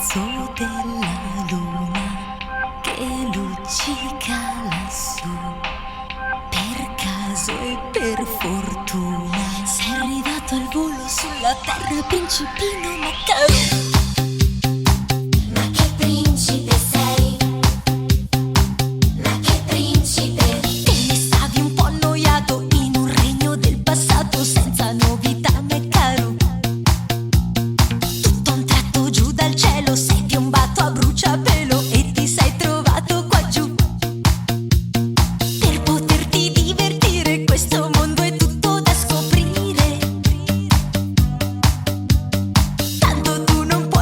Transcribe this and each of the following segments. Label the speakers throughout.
Speaker 1: mezzo della luna che luccica lassù. Per caso e per fortuna sei arrivato al volo sulla terra, principino Macaron. Ma che principe sei? Ma che principe? Te ne stavi un po' annoiato in un regno del passato senza novità, Macaron. Tutto a un tratto giù dal cielo sei piombato a bruciapelo e ti sei trovato qua giù. Per poterti divertire, questo mondo è tutto da scoprire. Tanto tu non puoi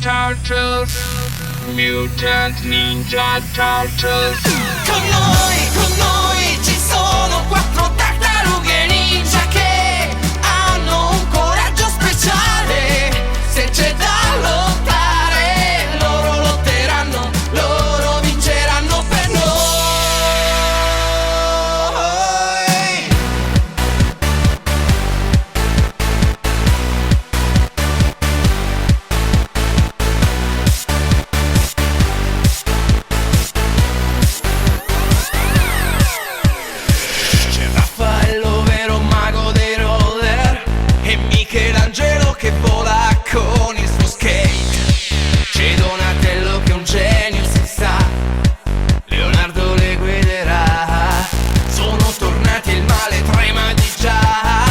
Speaker 2: Turtles, Mutant Ninja Turtles.
Speaker 3: Con noi ci sono quattro tartarughe ninja che hanno un coraggio speciale. Se c'è da lottare, loro lotteranno, loro vinceranno per noi. C'è Raffaello, vero mago dei roller, e Michelangelo che vola con il suo skate. C'è Donatello che è un genio, si sa, Leonardo le guiderà. Sono tornati e il male trema di già.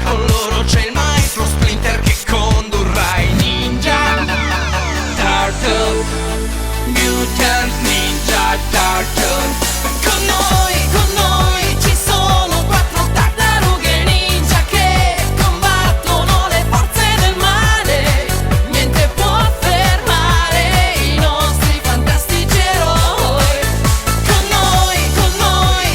Speaker 3: Con loro c'è il maestro Splinter che condurrà i ninja Turtles, Mutant Ninja Turtles. Con noi ci sono quattro tartarughe ninja che combattono le forze del male. Niente può fermare i nostri fantastici eroi. Con noi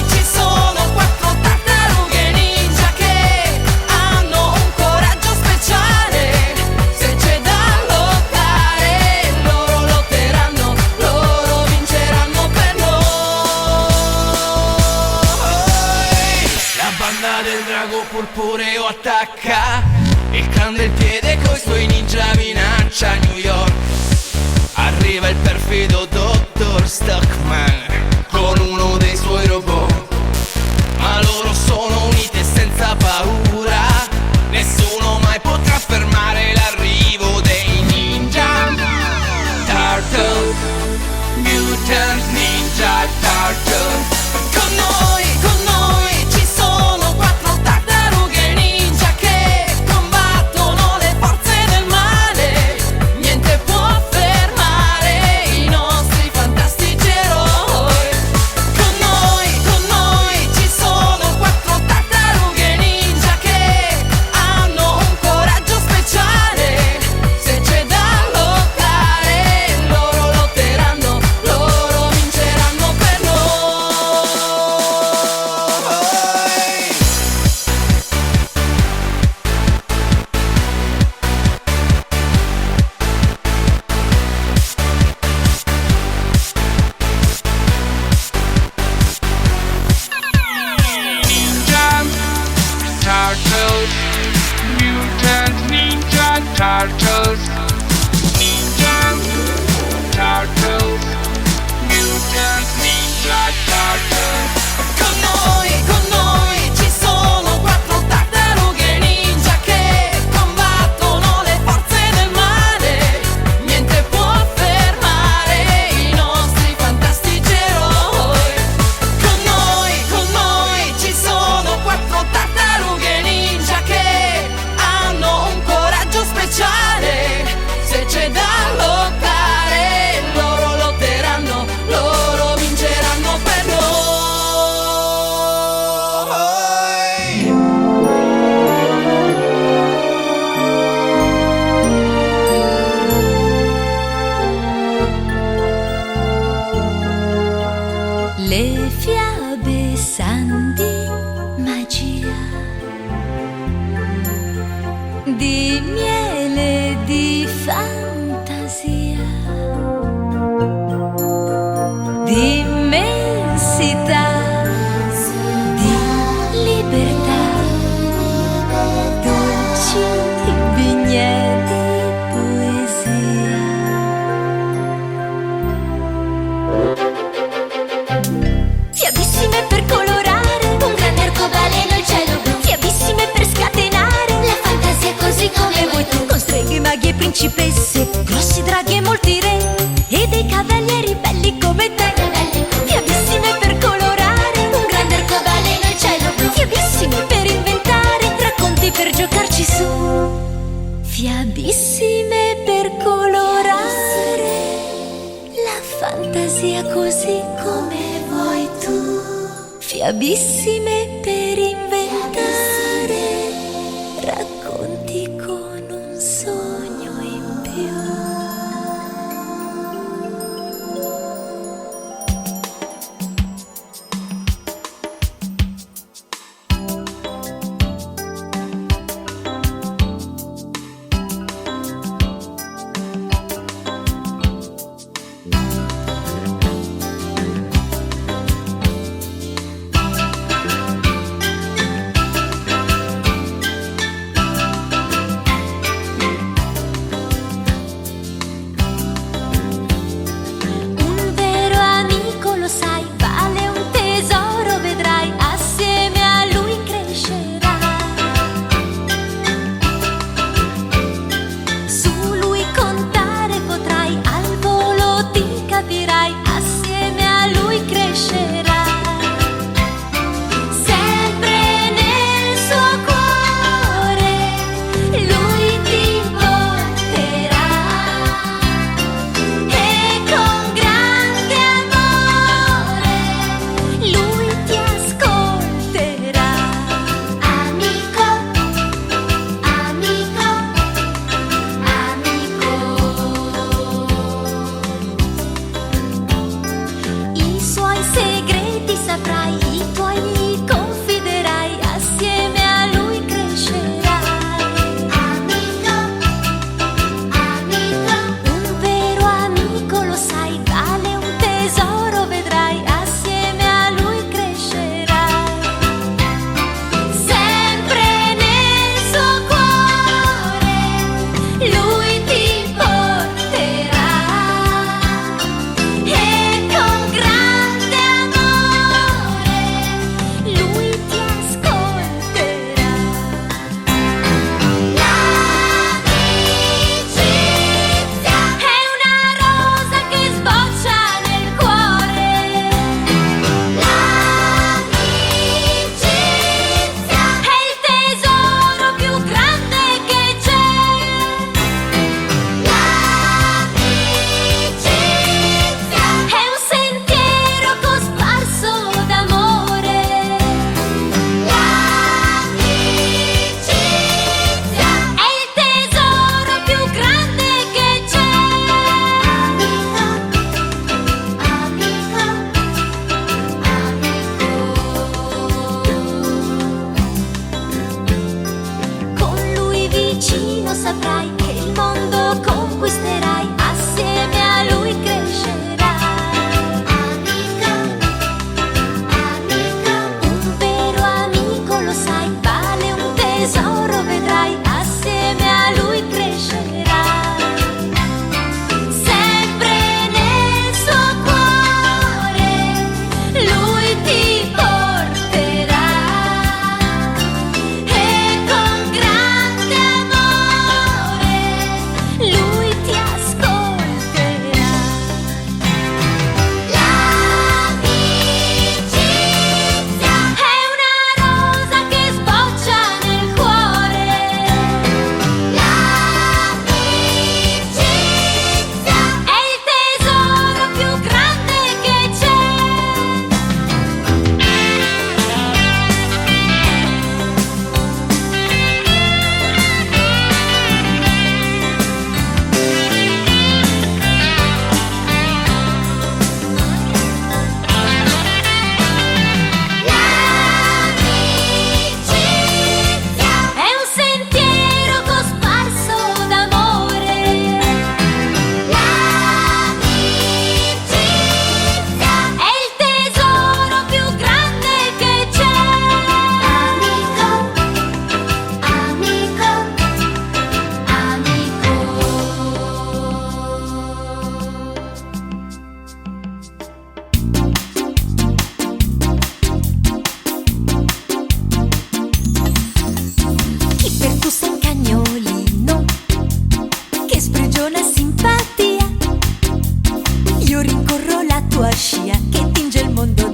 Speaker 3: ci sono quattro tartarughe ninja che hanno un coraggio speciale. Se c'è da lottare, loro lotteranno, loro vinceranno per noi. La banda del drago purpureo attacca, il clan del piede coi suoi ninja minaccia New York. Arriva il perfido Dottor Stockman con uno dei suoi robot, ma loro sono uniti e senza paura. Nessuno mai potrà fermare l'arrivo dei ninja Turtles, Mutant Ninja Turtles. Con noi ci sono quattro tartarughe ninja che combattono le forze del male. Niente può fermare i nostri fantastici eroi. Con noi ci sono quattro tartarughe ninja che hanno un coraggio speciale. Se c'è da lottare, loro lotteranno, loro vinceranno per noi.
Speaker 2: Ninja Turtles, Mutant Ninja Turtles. Ninja Turtles, Mutant Ninja Turtles.
Speaker 3: Con noi ci sono quattro tartarughe ninja che combattono le forze del male. Niente può fermare i nostri fantastici eroi. Con noi ci sono quattro tartarughe ninja che hanno un coraggio speciale. Se c'è da lottare, loro lotteranno, loro vinceranno per noi.
Speaker 1: Le fiabe san di magia, di miele, di fantasia, di immensità, di libertà, dolci vigneti, poesia.
Speaker 4: Fiabissime per colorare, un grande arcobaleno, il cielo blu. Fiabissime per scatenare la fantasia così come vuoi tu.
Speaker 1: Con streghe, maghi e principesse, grossi draghi e molti re, e dei cavalieri belli come te.
Speaker 4: Fiabissime per colorare, un grande arcobaleno, il cielo blu.
Speaker 1: Fiabissime per inventare racconti per giocarci su. Fiabissime per colorare la fantasia così come vuoi tu. Fiabissime per inventare racconti con un sogno in più.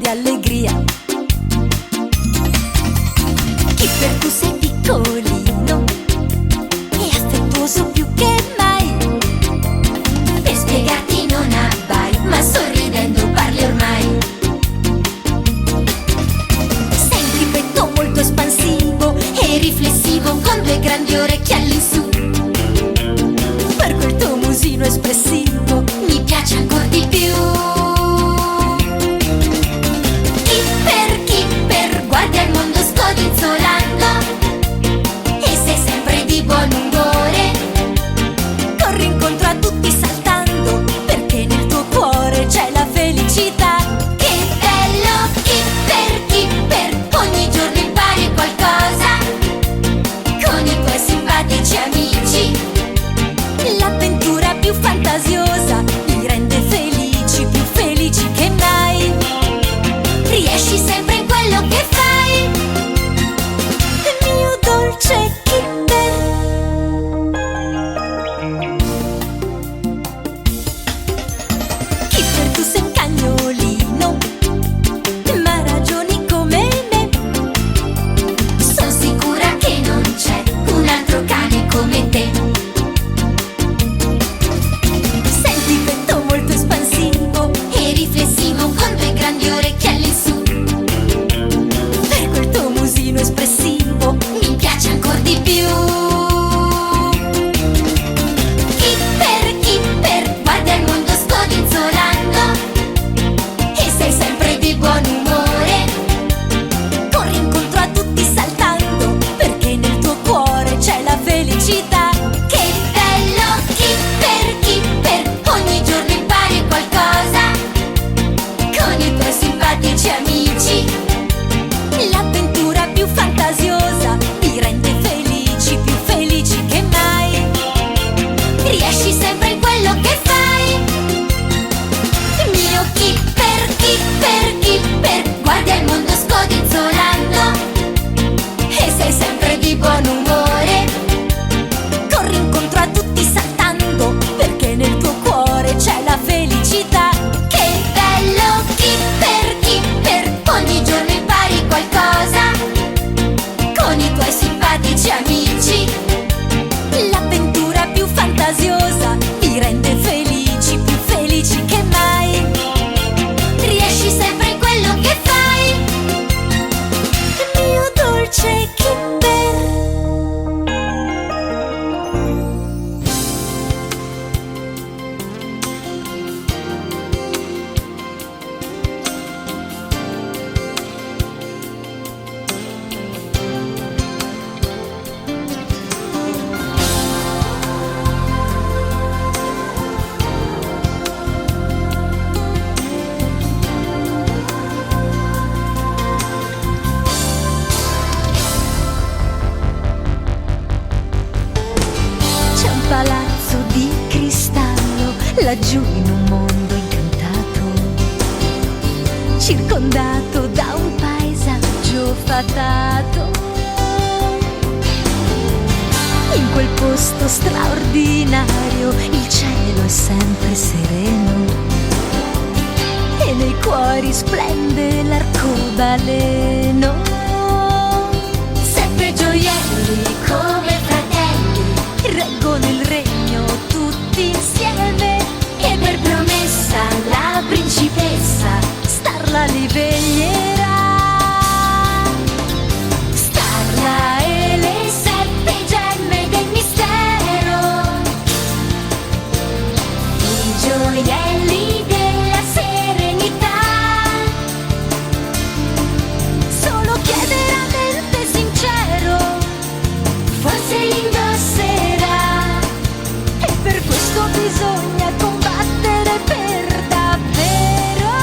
Speaker 1: di allegria. Kipper, tu sei piccolino e affettuoso più che mai.
Speaker 4: Per spiegarti non abbai, ma sorridendo parli ormai.
Speaker 1: Sei un pipetto molto espansivo
Speaker 4: E riflessivo con due grandi orecchie all'insù.
Speaker 1: per quel tuo musino espressivo.
Speaker 4: Mi piace ancora di più. Kipper, Kipper, guarda il mondo scodinzolando e sei sempre di buon umore.
Speaker 1: Corri incontro a tutti saltando, perché nel tuo cuore c'è la felicità.
Speaker 4: Che bello, Kipper, Kipper, ogni giorno impari qualcosa con i tuoi simpatici amici.
Speaker 1: L'avventura più fantasiosa ti rende felici, più felici che mai.
Speaker 4: Riesci sempre in quello che fai.
Speaker 1: Mio dolce Kipper. Kipper, tu sei un cagnolino, ma ragioni come me.
Speaker 4: Sono sicura che non c'è un altro cane come te.
Speaker 1: Sei un pipetto molto espansivo
Speaker 4: E riflessivo con due grandi orecchie all'insù.
Speaker 1: per quel tuo musino espressivo.
Speaker 4: Mi piace ancora di più. Kipper, Kipper, guarda il mondo scodinzolando e sei sempre di buon umore.
Speaker 1: Corri incontro a tutti saltando, perché nel tuo cuore c'è la felicità.
Speaker 4: Che bello, Kipper, Kipper, ogni giorno impari qualcosa con i tuoi simpatici amici.
Speaker 1: L'avventura più fantasiosa ti rende felici, più felici che mai.
Speaker 4: Riesci sempre in quello che fai. Mio Kipper, Kipper, Kipper, guarda il mondo scodinzolando e sei sempre di buon umore.
Speaker 1: Corri incontro a tutti saltando, perché nel tuo cuore c'è la felicità.
Speaker 4: Che bello, Kipper, Kipper, ogni giorno impari qualcosa con i tuoi simpatici amici.
Speaker 1: L'avventura più fantasiosa ti rende felici, più felici che mai.
Speaker 4: Riesci sempre in quello che fai.
Speaker 1: Mio dolce Kipper. C'è un palazzo di cristallo laggiù in un mondo incantato, circondato da un paesaggio fatato. In quel posto straordinario il cielo è sempre sereno e nei cuori splende l'arcobaleno.
Speaker 4: Sempre gioielli come fratelli,
Speaker 1: Reggono il regno tutti insieme
Speaker 4: e per promessa la principessa
Speaker 1: Starla li veglierà.
Speaker 4: Starla e le 7 gemme del mistero, i gioielli della serenità.
Speaker 1: Solo chi è veramente sincero
Speaker 4: Forse li indosserà.
Speaker 1: e per questo bisogna combattere per davvero.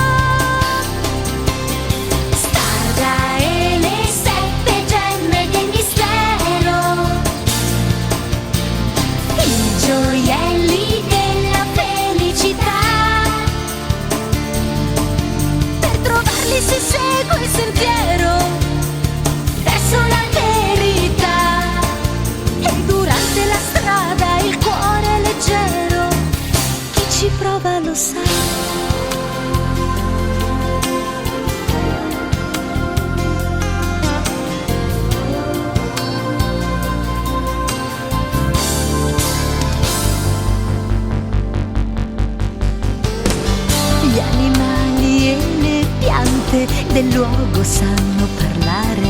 Speaker 1: del luogo sanno parlare.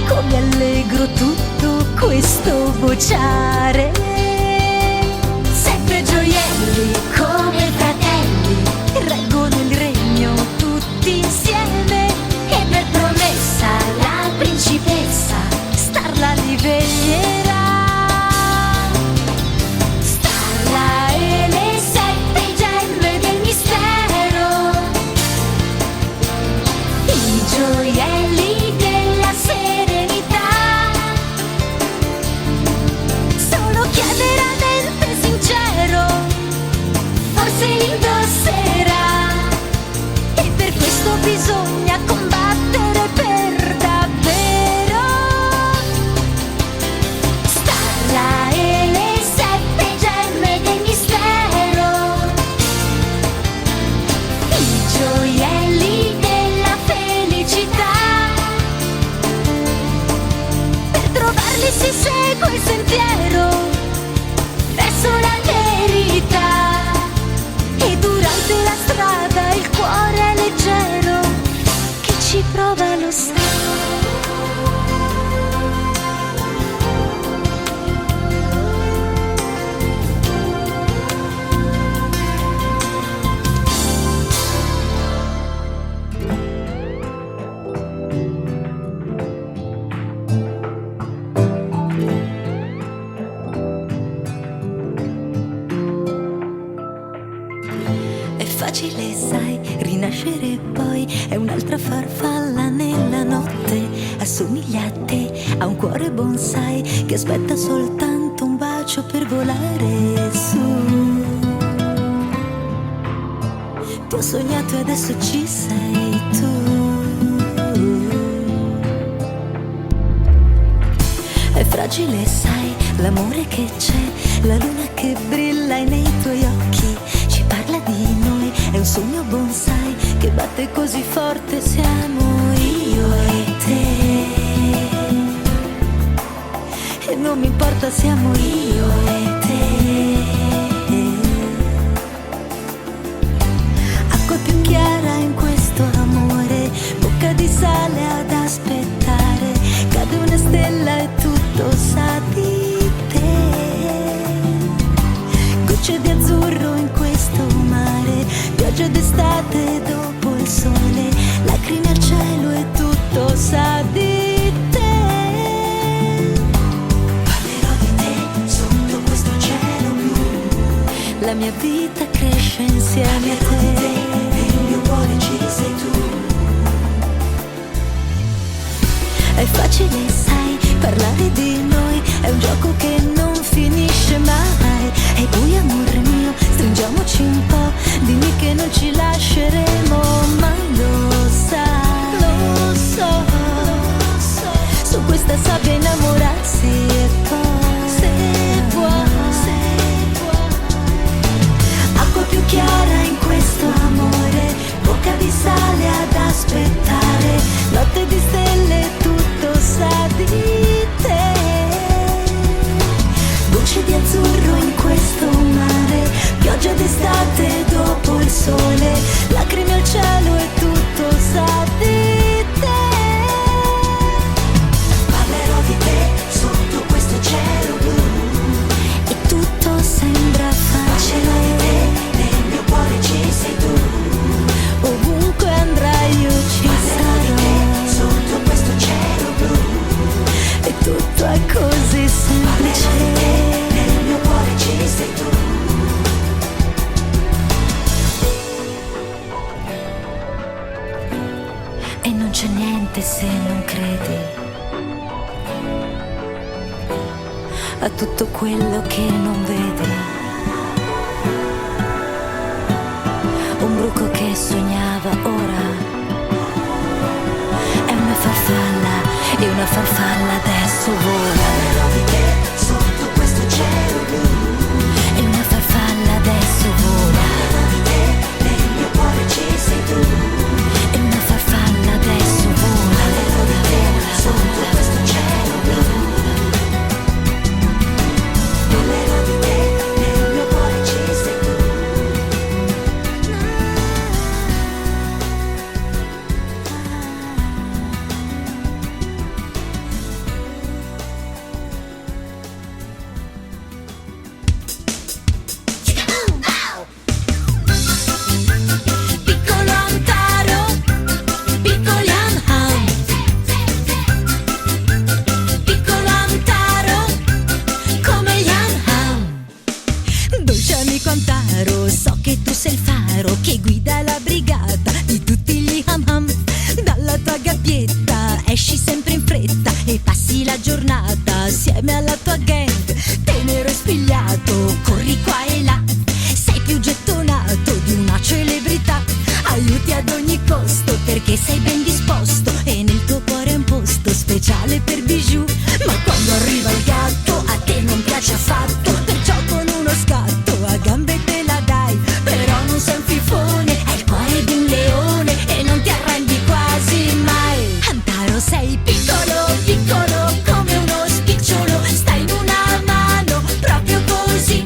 Speaker 1: Come allegro tutto questo vociare. Sette gioielli come fratelli reggono il regno tutti insieme. E per promessa la principessa Starla li veglierà. Starla e le sette gemme del mistero, i gioielli della serenità. Solo chi è veramente sincero forse li indosserà. E per questo bisogna combattere per davvero. Starla e le sette gemme del mistero, i gioielli della felicità. Per trovarli si segue il sentiero verso la verità. E durante la strada il cuore è leggero, chi ci prova lo sa. È facile, sai, rinascere poi è un'altra farfalla nella notte. Assomiglia a te, ha un cuore bonsai che aspetta soltanto un bacio per volare su. Ti ho sognato e adesso ci sei tu. È fragile, sai, l'amore che c'è, la luna che brilla nei tuoi occhi. Ci parla di noi, è un sogno bonsai che batte così forte, siamo io e te. E non mi importa, siamo io e te. Acqua più chiara in questo amore, bocca di sale ad aspettare. Cade una stella e tutto sa di te. Gocce di azzurro in questo mare, pioggia d'estate dopo il sole, lacrime al cielo e tutto sa di te. Parlerò di te sotto questo cielo blu, la mia vita cresce insieme a te. Nel mio cuore ci sei tu. È facile, sai, parlare di noi, è un gioco che non finisce mai. E poi, amor mio, stringiamoci un po', dimmi che non ci lasceremo mai, lo sai. Lo so, su questa sabbia innamorarsi e poi se può. Acqua più chiara in questo amore, bocca di sale ad aspettare, notte di stelle tutto sa di te. Gocce di azzurro in questo mare, pioggia d'estate dopo il sole, lacrime al cielo e tutto sa di te. Parlerò di te sotto questo cielo blu e tutto sembra facile. Parlerò di te, nel mio cuore ci sei tu. Ovunque andrai io ci sarò. Parlerò di te sotto questo cielo blu e tutto è così semplice. Parlerò di te, nel mio cuore ci sei tu. E non c'è niente se non credi a tutto quello che non vedi. Un bruco che sognava ora è una farfalla, e una farfalla adesso vola. Parlerò di te sotto questo cielo blu e una farfalla adesso vola. Parlerò di te, nel mio cuore ci sei tu. E una farfalla adesso vola. Parlerò di te sotto questo cielo blu. Parlerò di te, nel mio cuore ci sei tu. che sei ben disposto e nel tuo cuore è un posto speciale per bijou. Ma quando arriva il gatto a te non piace affatto, perciò con uno scatto a gambe te la dai. Però non sei un fifone, hai il cuore di un leone e non ti arrendi quasi mai. Antaro, sei piccolo, piccolo come uno spicciolo, stai in una mano proprio così.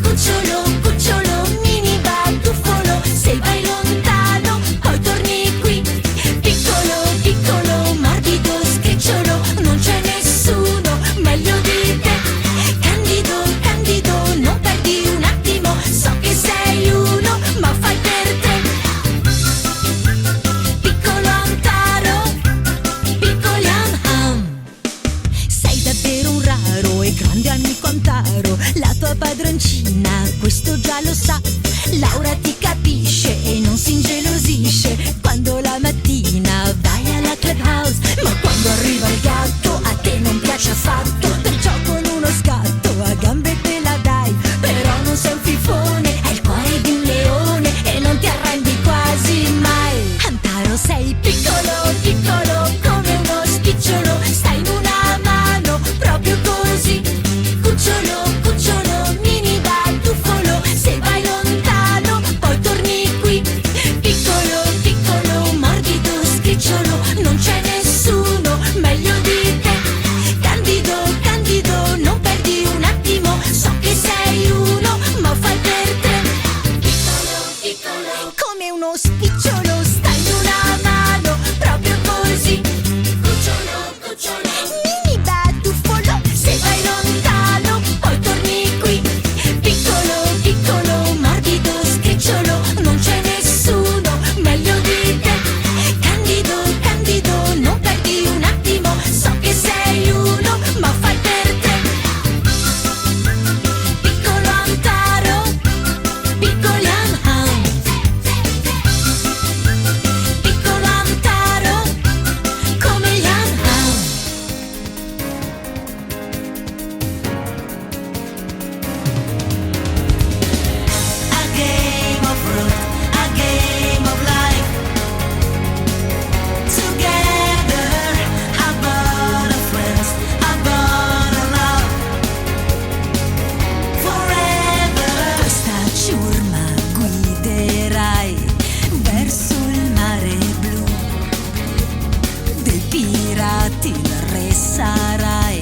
Speaker 1: Cucciolo, cucciolo, mini batuffolo, se vai lontano poi torni qui. Piccolo, piccolo, morbido, scricciolo, non c'è nessuno meglio di te. Candido, candido, non perdi un attimo, so che sei uno, ma fai per tre. Piccolo Antaro, piccolo Am. Sei davvero un raro e grande amico Antaro, la tua padroncina questo già lo sa. Laura ti capisce e non si ingelosisce quando la mattina vai alla clubhouse. Ma quando arriva il gatto a te non piace affatto, perciò con uno scatto a gambe te la dai. Però non sei un fifone, hai il cuore di un leone e non ti arrendi quasi mai. Antaro, sei piccolo, piccolo come uno spicciolo, stai in una mano proprio così. Cucciolo, cucciolo, mini batuffolo, se vai lontano poi torni qui. Piccolo, piccolo, morbido, scricciolo, non c'è nessuno meglio di te. Candido, candido, non perdi un attimo, so che sei uno, ma fai per tre. Piccolo, piccolo, come uno spicciolo, stai in una mano proprio così. Cucciolo, cucciolo, mini batuffolo, se vai lontano poi torni qui. Piccolo, piccolo, morbido, scricciolo, non c'è nessuno meglio di te. Candido, candido, non perdi un attimo, so che sei uno, ma fai per tre. Piccolo Antaro, piccolo Am. Piccolo Antaro, come gli Am. A game of fruit, a game of life. Together, a bond of friends, a bond of love. Forever. Questa ciurma guiderai verso il mare blu. Dei pirati il re sarai,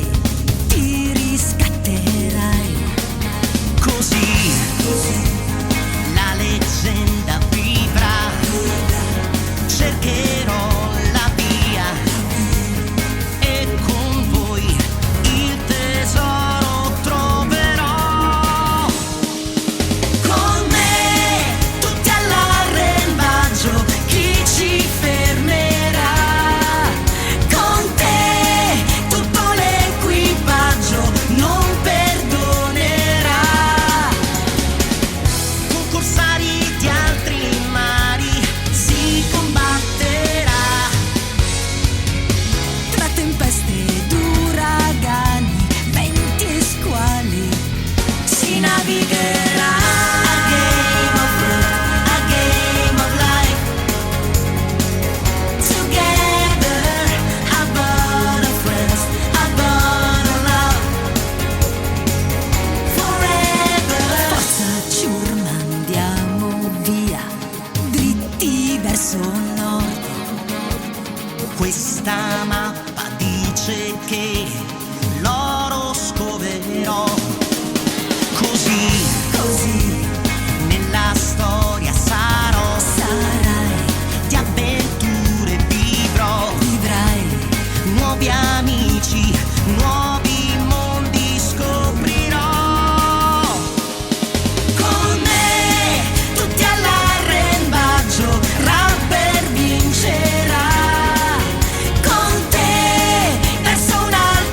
Speaker 1: ti riscatterai.
Speaker 3: Così la leggenda vivrà, cercherò la via e con voi il tesoro troverò. Con me tutti all'arrembaggio, chi ci fermerà? Con te tutto l'equipaggio non perdonerà. Con corsari di altri mari si combatterà.
Speaker 1: Tra tempeste ed uragani, venti e squali si navigherà.
Speaker 3: A game of fruit, a game of life. Together, a bond of friends, a bond of love. Forever.
Speaker 1: Forza ciurma, andiamo via, dritti verso nord.
Speaker 3: Questa mappa dice che l'oro scoverò. Così,
Speaker 1: Così
Speaker 3: nella storia sarò.
Speaker 1: sarai,
Speaker 3: Di avventure vivrò.
Speaker 1: vivrai.
Speaker 3: Nuovi amici, nuovi mondi scoprirò. Con me tutti all'arrembaggio, Rapper vincerà. Con te verso un altro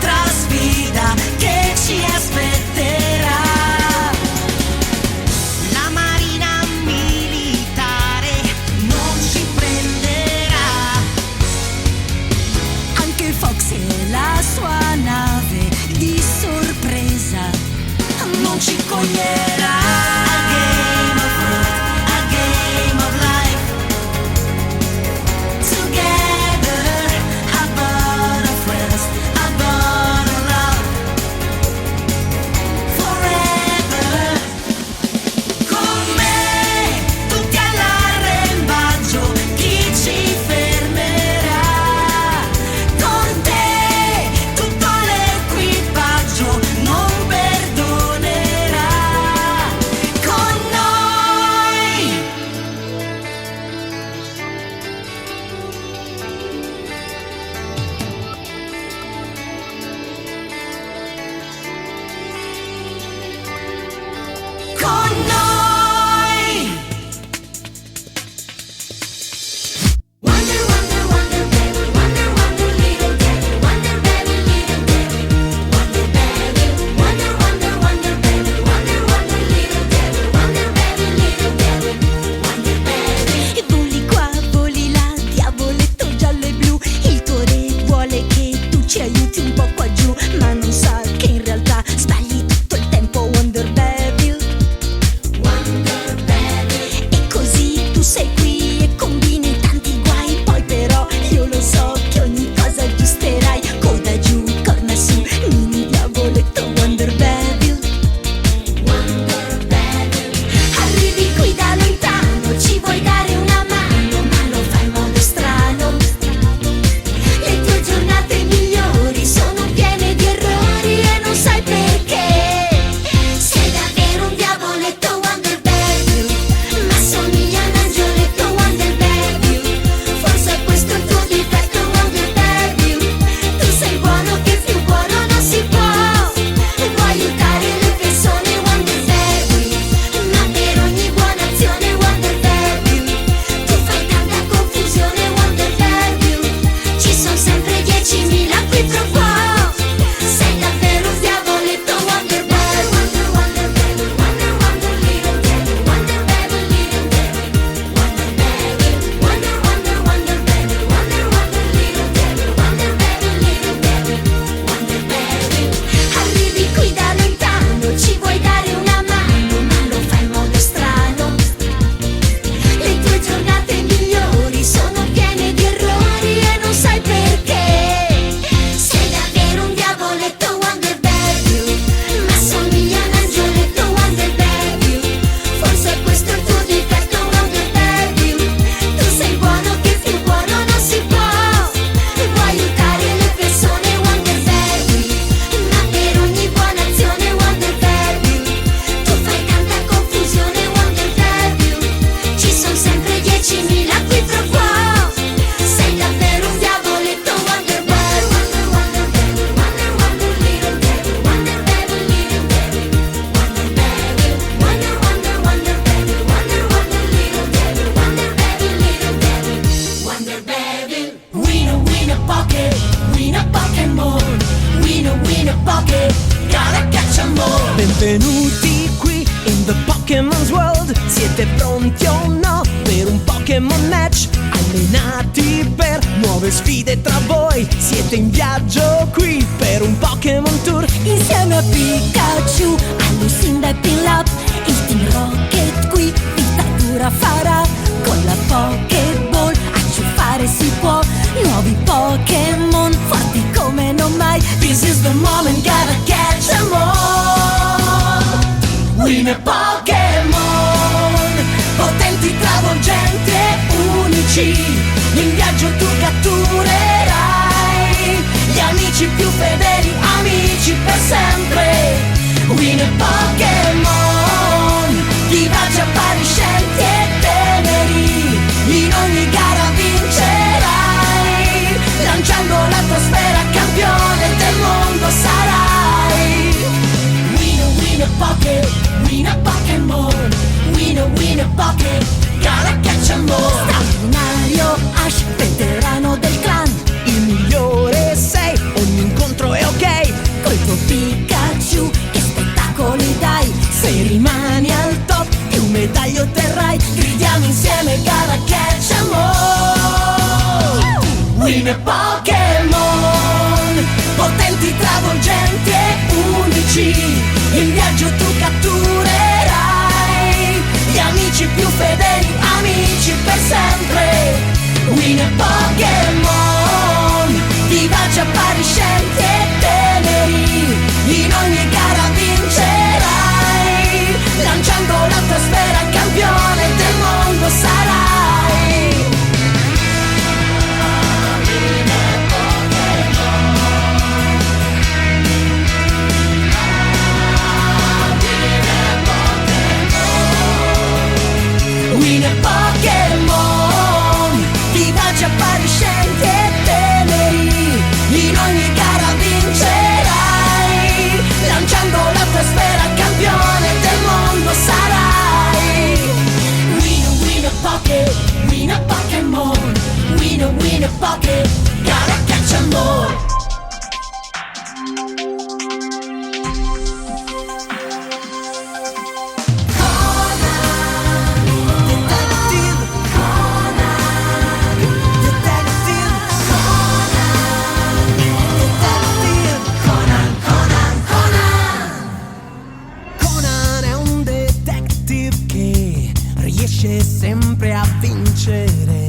Speaker 1: devil. Win a pocket, win a Pokémon. Win a pocket, gotta catch 'em all.
Speaker 5: Benvenuti qui in the Pokémon's World. Siete pronti o no per un Pokémon match? Allenati per nuove sfide tra voi. Siete in viaggio qui per un Pokémon Tour.
Speaker 1: Insieme a Pikachu, a Lucinda e Pin-Up, il Team Rocket qui dittatura farà. Con la Pokéball a ciuffare si può. Nuovi Pokémon forti come non mai. This is the moment, gotta catch 'em all. Win a Pokémon, potenti, travolgenti e unici. In viaggio tu catturerai gli amici più fedeli, amici per sempre. Win a Pokémon, vivaci, appariscenti e teneri. In ogni gara vincerai, lanciando la tua sfera, campione del mondo sarai. Win a pocket, win a Pokémon. Win a pocket, gotta catch 'em all. Straordinario Ash, veterano del clan,
Speaker 5: Il migliore sei, ogni incontro è ok.
Speaker 1: col tuo Pikachu che spettacoli dai.
Speaker 5: Se rimani al top più medaglie otterrai.
Speaker 1: Gridiamo insieme, gotta catch 'em all. Win a Pokémon, potenti, travolgenti e unici. In viaggio tu catturerai gli amici più fedeli, amici per sempre. Win a Pokémon, vivaci, appariscenti e teneri. In ogni gara vincerai, lanciando la tua sfera, campione del mondo sarai. Win a Pokémon, vivaci, appariscenti e teneri. In ogni gara vincerai, lanciando la tua sfera, campione del mondo sarai. Win a pocket, win a Pokémon. Win a pocket, gotta catch 'em all.
Speaker 5: Conan è un detective che riesce sempre a vincere.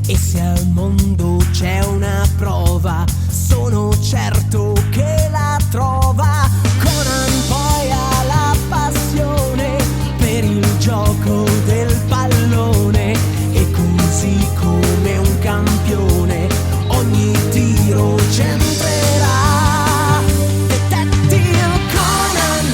Speaker 5: E se al mondo c'è una prova, sono certo che la trova. Conan poi ha la passione per il gioco del pallone. E così come un campione ogni tiro centrerà. Detective Conan,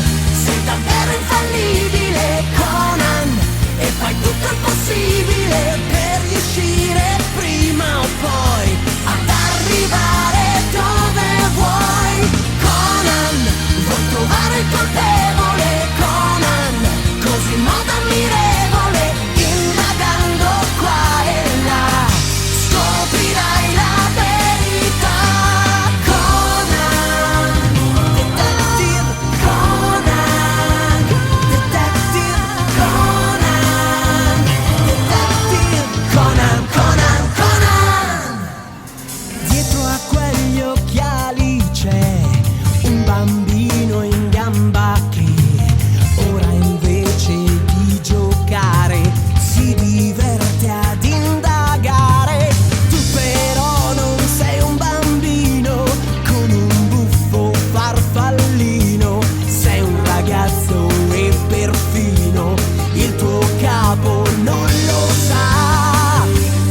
Speaker 1: Sei davvero infallibile, Conan, e fai tutto il possibile per riuscire prima o poi ad arrivare dove vuoi. Conan, vuoi trovare il colpevole, Conan, così in modo ammirevole, indagando qua e là, scoprirai la verità. Conan, detective Conan, detective Conan, detective Conan, Conan, Conan.
Speaker 5: dietro a quegli occhiali c'è un bambino in gamba che ora invece di giocare si diverte ad indagare. Tu però non sei un bambino con un buffo farfallino, sei un ragazzo e perfino il tuo capo non lo sa.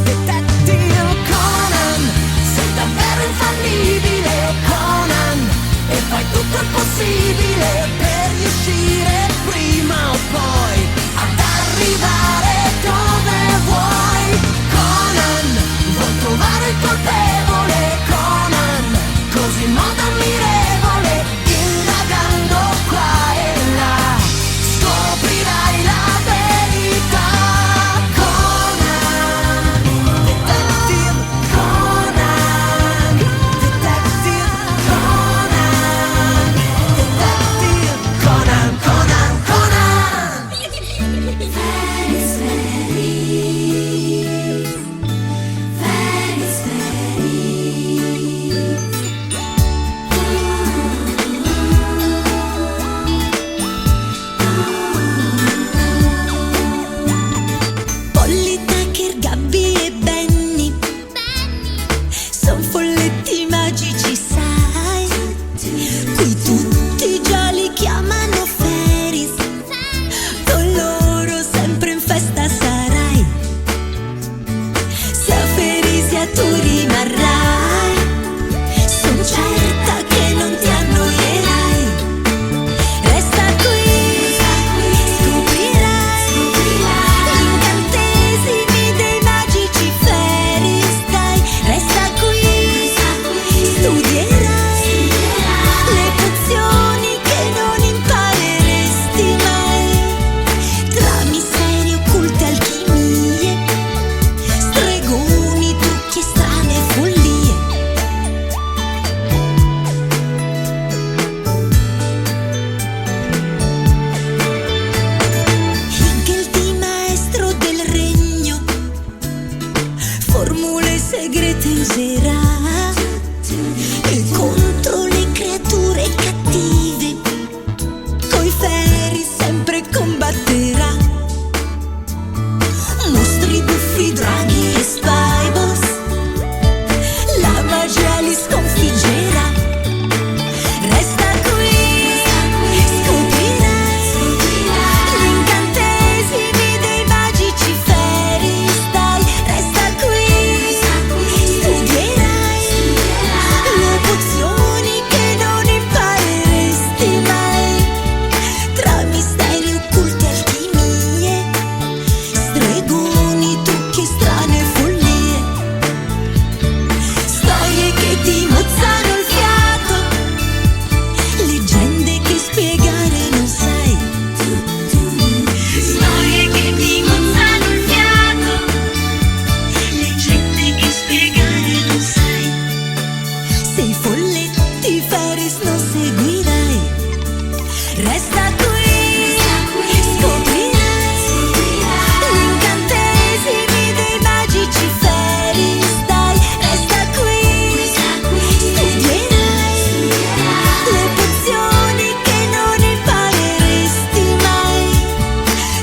Speaker 5: Detective Conan,
Speaker 1: Sei davvero infallibile, Conan, e fai tutto il possibile per riuscire prima o poi ad arrivare dove vuoi. Conan, vuoi trovare il colpevole, Conan, così in modo ammirevole, indagando qua e là, scoprirai la verità. Conan, detective combatterà e contro le creature cattive coi feri sempre combatterà. Mostri, buffi, draghi e spyboss, la magia li sconfiggerà. Resta qui, scoprirai gli incantesimi dei magici fairy style. Resta qui, studierai le pozioni che non impareresti mai. Tra misteri occulti e alchimie, stregoni, trucchi e strane follie, storie che ti mozzano il fiato, leggende che spiegare non sai. Storie che ti mozzano il fiato, leggende che spiegare non sai. Se i folletti Ferris non seguirai, resta qui, scoprirai gli incantesimi dei magici fairy style. Resta qui, studierai le pozioni che non impareresti mai.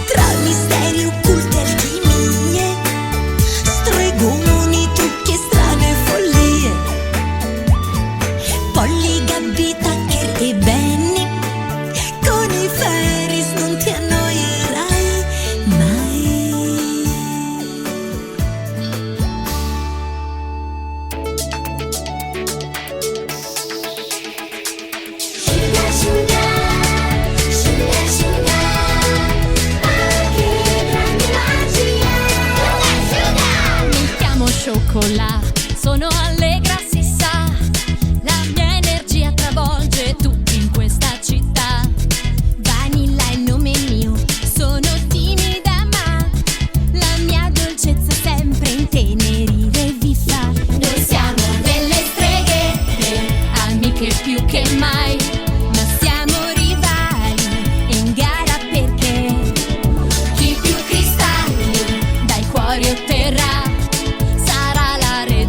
Speaker 1: Tra misteri occulti e alchimie, stregoni, trucchi e strane follie, Polly, Gabby, Tucker e Benny, con i Ferris non ti annoierai mai.
Speaker 4: Sciuga, sciuga, sciuga, sciuga, anche grande magia. Sciuga,
Speaker 6: Mi chiamo Cioccolà, sono allegra si sa, la mia energia travolge tutti in questa città. Vanilla è il nome mio, sono timida ma la mia dolcezza sempre intenerire vi fa. Noi siamo delle streghe, amiche più che mai, ma siamo rivali in gara perché chi più cristalli dai cuori otterrà sarà la re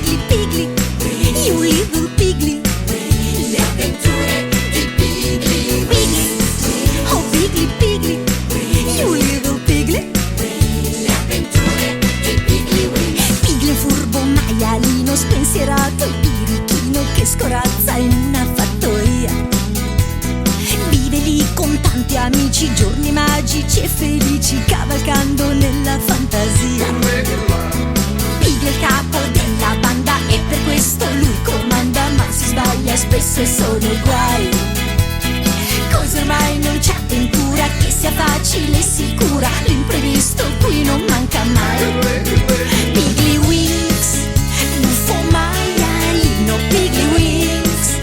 Speaker 1: Pigli, pigli, you little pigli. Le avventure di Pigli Wings. Oh Pigli, pigli, you little pigli. Le avventure di Pigli Wings. Pigli è furbo, maialino, spensierato, birichino che scorazza in una fattoria. Vive lì con tanti amici, giorni magici e felici, cavalcando nella fantasia. Pigli è il capo della banda e per questo lui comanda, ma si sbaglia spesso e sono guai. Così ormai non c'è avventura che sia facile e sicura, l'imprevisto qui non manca mai. Pigli Wings, buffo maialino, Pigli Wings,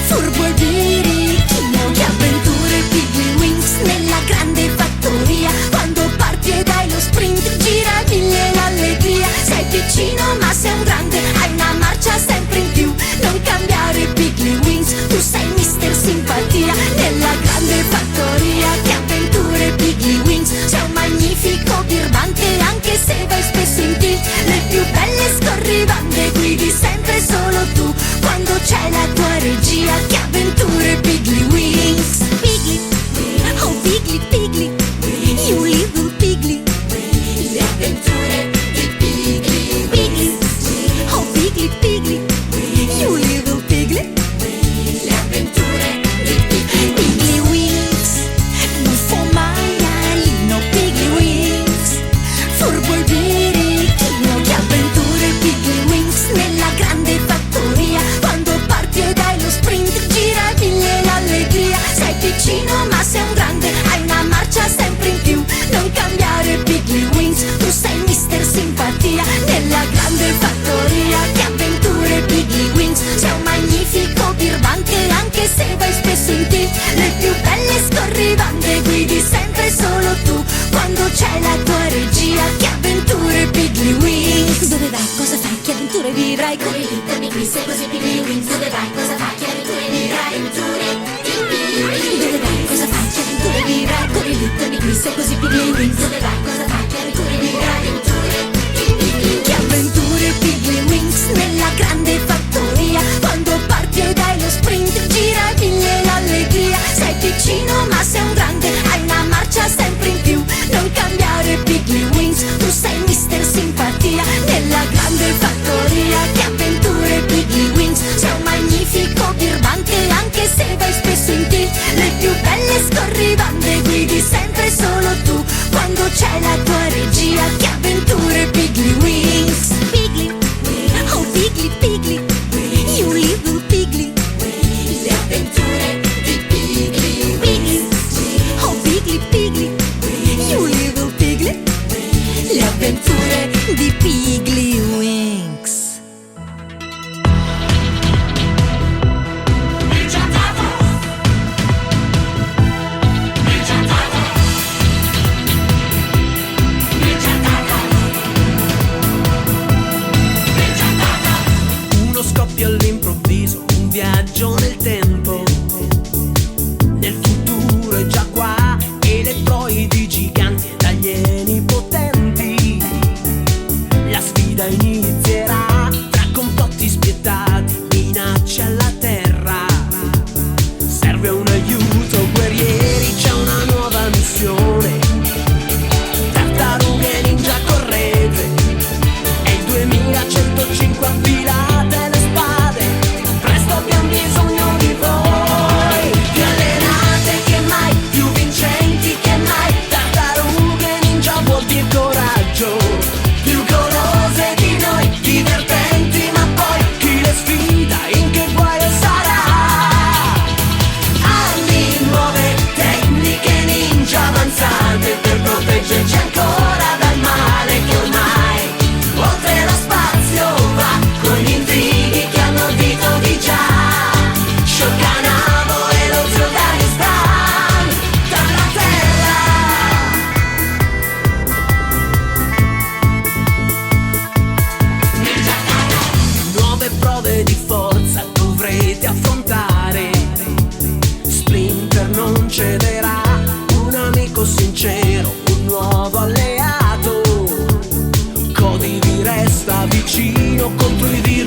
Speaker 1: furbo e birichino, che avventure Pigli Wings nella grande fattoria. Quando parti e dai lo sprint gira mille l'allegria. Sei piccino ma sei un grande, hai una marcia sempre in più. Non cambiare Pigli Wings, tu sei mister simpatia nella grande fattoria. Che avventure Pigli Wings, sei un magnifico birbante anche se vai spesso in tilt. Le più belle scorribande guidi sempre solo tu quando c'è la tua regia. Che avventure Pigli Wings. Pigli, oh Pigli, Pigli, you little pigli. Le avventure di Pigli Pigli. Oh Pigli, Pigli, you little pigli. Le avventure di Pigli Pigli Wings, buffo maialino, Pigli Wings, furbo e birichino. Che avventure Pigli Wings nella grande fattoria. Quando parti e dai lo sprint gira mille l'allegria. Sei piccino ma sei un grande, hai una marcia sempre in più. Non cambiare Pigli Wings, tu sei mister simpatia nella grande fattoria. Che avventure Pigli Wings, sei un magnifico birbante anche se vai spesso in tilt. Le più belle scorribande guidi sempre solo tu quando c'è la tua regia. Che avventure Pigli Wings. Dove vai, cosa fai, che avventure vivrai? Corri lì, dammi qui, sei così Pigli Wings. Dove vai, cosa fai, che avventure vivrai? Avventure di Pigli Wings. Dove vai, cosa fai, che avventure vivrai? Corri lì, dammi qui, sei così Pigli Wings. Dove vai, cosa fai, che avventure vivrai? Avventure di Pigli Wings. Che avventure Pigli Wings nella grande fattoria. Quando parti e dai lo sprint gira mille l'allegria. Sei piccino ma sei un grande, hai una marcia sempre in più. Non cambiare Pigli Wings, tu sei mister simpatia nella grande fattoria. Che avventure Pigli Wings, sei un magnifico birbante anche se vai spesso in tilt. Le più belle scorribande guidi sempre solo tu quando c'è la tua regia. Che avventure Pigli Wings. Pigli, oh Pigli, Pigli, you little pigli. Le avventure di Pigli Wings. Oh Pigli, Pigli, you little pigli. Le avventure di Pigli Wings.
Speaker 5: Uno scoppio all'improvviso, un viaggio nel tempo. Nel futuro è già qua, elettroidi giganti ed alieni potenti. La sfida inizierà tra complotti spietati, minacce alla terra. Serve un aiuto, guerrieri, c'è una nuova missione. Tartarughe ninja correte, è il 2105, affilate le spade. Presto abbiamo bisogno di voi, più allenate che mai, più vincenti che mai. Tartarughe ninja vuol dire coraggio, più golose di noi,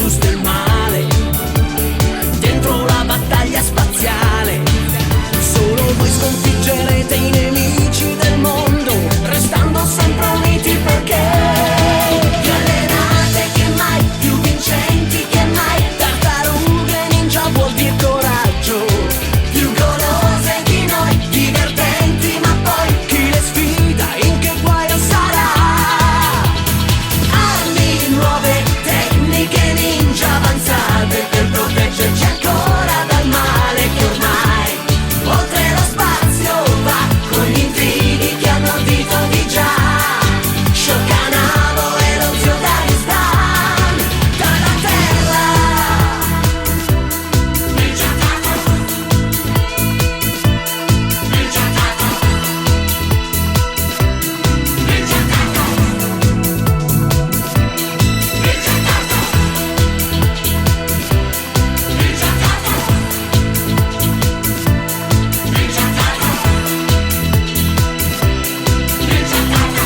Speaker 5: giusto e il male, dentro la battaglia spaziale. Solo voi sconfiggerete i nemici del mondo, restando sempre uniti perché più allenate che mai, più vincenti che mai. Tartarughe ninja vuol dire coraggio, più golose di noi, divertenti ma poi chi le sfida in che guaio sarà. Armi nuove, tecniche ninja avanzate per proteggerci ancora dal male che ormai oltre lo spazio va, con gli intrighi che hanno udito di già. Shokanavo e lo zio Dagestan dalla terra. Ninja Taco, Ninja Taco, Ninja Taco, Ninja Taco, Ninja Taco, Ninja Taco, Ninja Taco, Ninja Taco.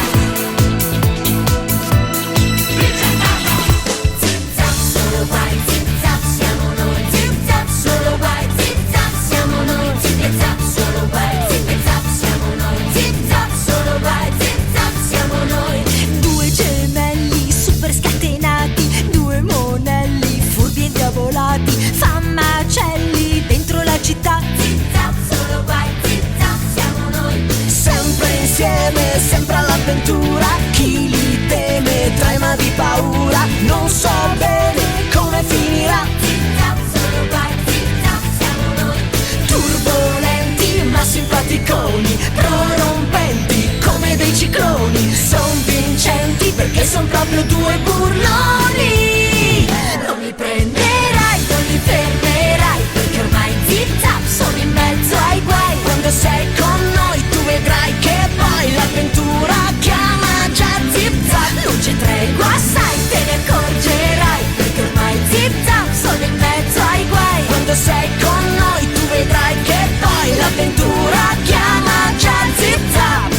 Speaker 5: Zip zap solo vai, zip zap siamo noi, zip zap solo vai, zip zap siamo noi, zip zap solo vai, zip zap siamo noi, zip zap solo vai, zip zap siamo noi.
Speaker 1: Due gemelli super scatenati, due monelli furbi e diavolati, fan macelli dentro la città.
Speaker 4: Zip zap solo vai, zip zap siamo noi.
Speaker 5: Sempre insieme, sempre all'avventura. Chi li teme trema di paura. Non so bene come finirà.
Speaker 4: Zip zap solo vai, zip zap siamo noi.
Speaker 5: Turbolenti ma simpaticoni, prorompenti come dei cicloni. Son vincenti perché son proprio due burloni. Non mi prenderai, non li fermerai, perché ormai zip zap sono in mezzo ai guai. Quando sei con noi tu vedrai che poi l'avventura chiama già zip zap. Non c'è tregua, sai, te ne accorgerai, perché ormai zip zap sono in mezzo ai guai. Quando sei con noi tu vedrai che poi l'avventura chiama già zip zap.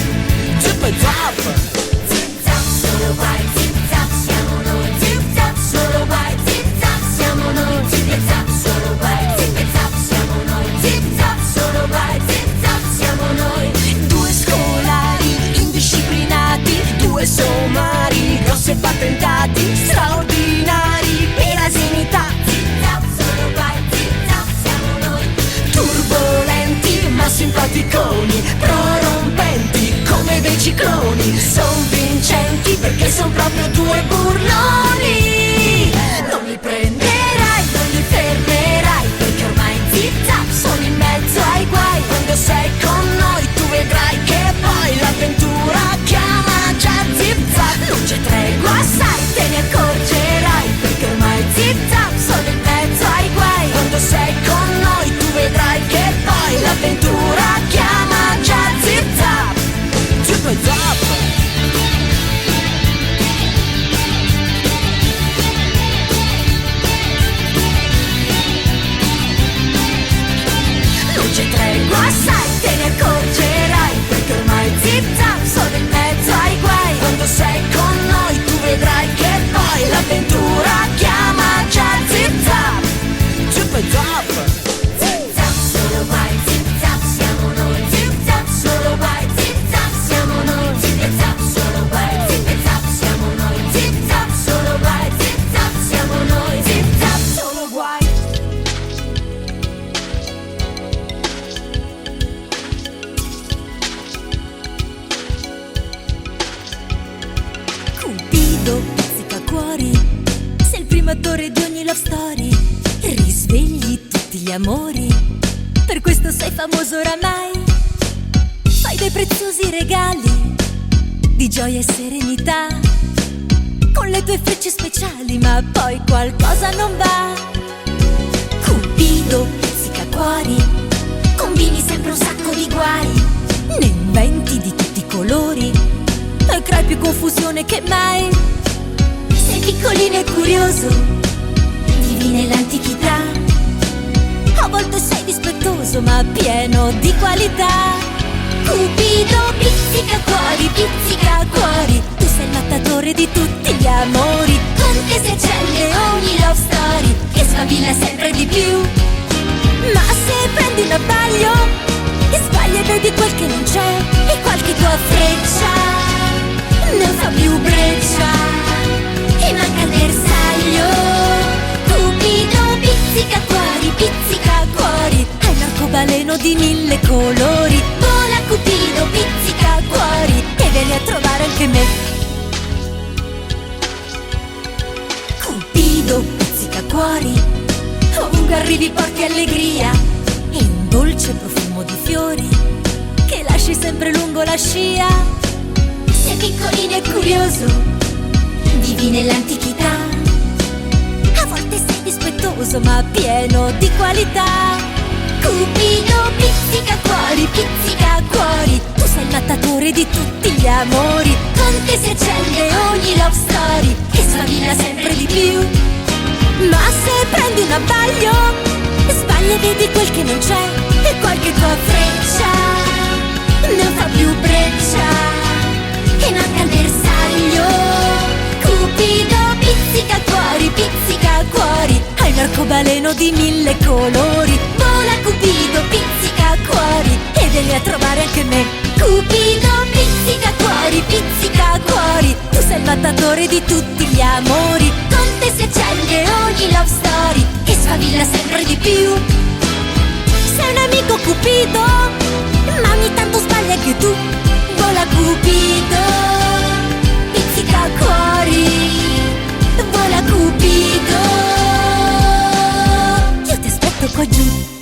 Speaker 5: Zip zap.
Speaker 4: Zip zap solo vai, zip zap siamo noi. Zip zap solo vai, zip zap siamo noi. Zip zap solo vai, zip zap siamo noi. Zip zap solo vai, zip zap siamo noi.
Speaker 1: Due scolari indisciplinati, due somari grossi e patentati, straordinari per asinità.
Speaker 4: Zip zap solo vai, zip zap siamo noi.
Speaker 5: Turbolenti ma simpaticoni, prorompenti come dei cicloni. Son vincenti perché son proprio due burloni. Non mi prenderai, non li fermerai, perché ormai zip zap sono in mezzo ai guai. Quando sei con noi tu vedrai che poi l'avventura chiama già zip zap. Non c'è tregua, sai, te ne accorgerai, perché ormai zip zap sono in mezzo ai guai. Quando sei con noi tu vedrai che poi l'avventura chiama già zip zap. Zip zap. Non c'è tregua, sai, te ne accorgerai, perché ormai zip zap sono in mezzo ai guai. Quando sei con noi tu vedrai che poi l'avventura chiama già zip zap. Zip zap.
Speaker 4: Zip zap solo vai, zip zap siamo noi. Zip zap solo vai, zip zap siamo noi. Zip zap solo vai, zip zap siamo noi. Zip zap solo vai, zip zap siamo noi. Zip zap solo guai.
Speaker 1: Cupido pizzica cuori, sei il primo attore di ogni love story, risvegli tutti gli amori, per questo sei famoso oramai. Fai dei preziosi regali di gioia e serenità, con le tue frecce speciali, ma poi qualcosa non va. Cupido pizzica cuori,
Speaker 4: Combini sempre un sacco di guai.
Speaker 1: ne inventi di tutti i colori e crei più confusione che mai.
Speaker 4: Sei piccolino e curioso, vivi nell'antichità.
Speaker 1: A volte sei dispettoso ma pieno di qualità.
Speaker 4: Cupido pizzica cuori,
Speaker 1: Pizzica cuori, tu sei il mattatore di tutti gli amori.
Speaker 4: con te si accende ogni love story.
Speaker 1: sfavilla sempre di più. Ma se prendi un abbaglio e sbagli e vedi quel che non c'è, e qualche tua freccia non fa più breccia e manca il bersaglio. Cupido pizzica cuori, hai un arcobaleno di 1000 colori. Vola Cupido pizzica cuori e vieni a trovare anche me. Cupido pizzica cuori, ovunque arrivi porti allegria e un dolce profumo di fiori che lasci sempre lungo la scia. Sei piccolino e curioso, vivi nell'antichità, a volte sei dispettoso ma pieno di qualità. Cupido pizzica cuori, tu sei il mattatore di tutti gli amori. Con te si accende ogni love story e sfavilla sempre di più. Ma se prendi un abbaglio e sbagli e vedi quel che non c'è, e qualche tua freccia non fa più breccia e manca il bersaglio. Cupido pizzica cuori, hai un arcobaleno di 1000 colori. Vola Cupido pizzica cuori e vieni a trovare anche me. Cupido pizzica cuori, tu sei il mattatore di tutti gli amori. Con te si accende ogni love story e sfavilla sempre di più. Sei un amico Cupido, ma ogni tanto sbagli anche tu. Vola Cupido pizzica cuori, vola Cupido, io ti aspetto qua giù.